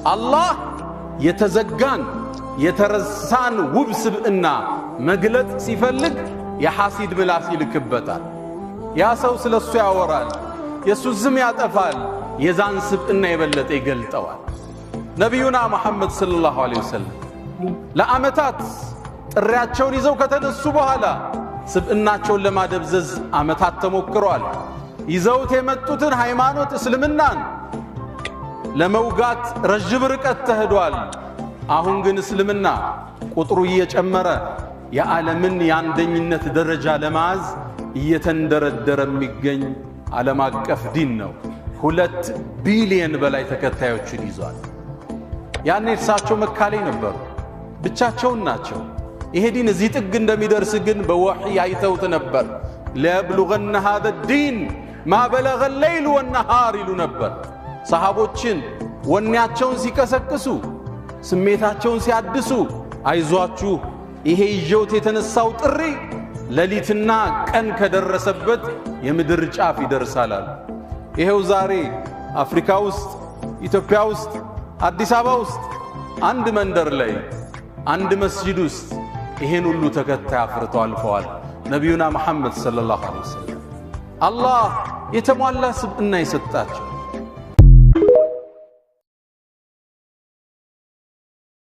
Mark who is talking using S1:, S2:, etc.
S1: አላህ የተዘጋን የተረሳን ውብ ስብዕና መግለጥ ሲፈልግ የሐሲድ ምላስ ይልክበታል። ያ ሰው ስለሱ ያወራል፣ የሱ ስም ያጠፋል፣ የዛን ስብዕና የበለጠ ይገልጠዋል። ነቢዩና መሐመድ ሰለላሁ ዐለይሂ ወሰለም ለዓመታት ጥሪያቸውን ይዘው ከተነሱ በኋላ ስብዕናቸውን ለማደብዘዝ ዓመታት ተሞክረዋል። ይዘውት የመጡትን ሃይማኖት እስልምናን ለመውጋት ረጅም ርቀት ተሄዷል። አሁን ግን እስልምና ቁጥሩ እየጨመረ የዓለምን የአንደኝነት ደረጃ ለማዝ እየተንደረደረ የሚገኝ ዓለም አቀፍ ዲን ነው። 2 ቢሊየን በላይ ተከታዮችን ይዟል። ያኔ እርሳቸው መካ ላይ ነበሩ፣ ብቻቸውን ናቸው። ይሄ ዲን እዚህ ጥግ እንደሚደርስ ግን በወሕይ አይተውት ነበር። ለየብሉገነ ሃዛ ዲን ማ በለገ ሌይል ወነሃር ይሉ ነበር። ሰሃቦችን ወኔያቸውን ሲቀሰቅሱ፣ ስሜታቸውን ሲያድሱ፣ አይዟችሁ ይሄ ይዤውት የተነሳው ጥሪ ሌሊትና ቀን ከደረሰበት የምድር ጫፍ ይደርሳል አሉ። ይሄው ዛሬ አፍሪካ ውስጥ፣ ኢትዮጵያ ውስጥ፣ አዲስ አበባ ውስጥ አንድ መንደር ላይ አንድ መስጂድ ውስጥ ይሄን ሁሉ ተከታይ አፍርተው አልፈዋል ነቢዩና መሐመድ ሰለላሁ ዐለይሂ ወሰለም። አላህ የተሟላ ስብዕና የሰጣቸው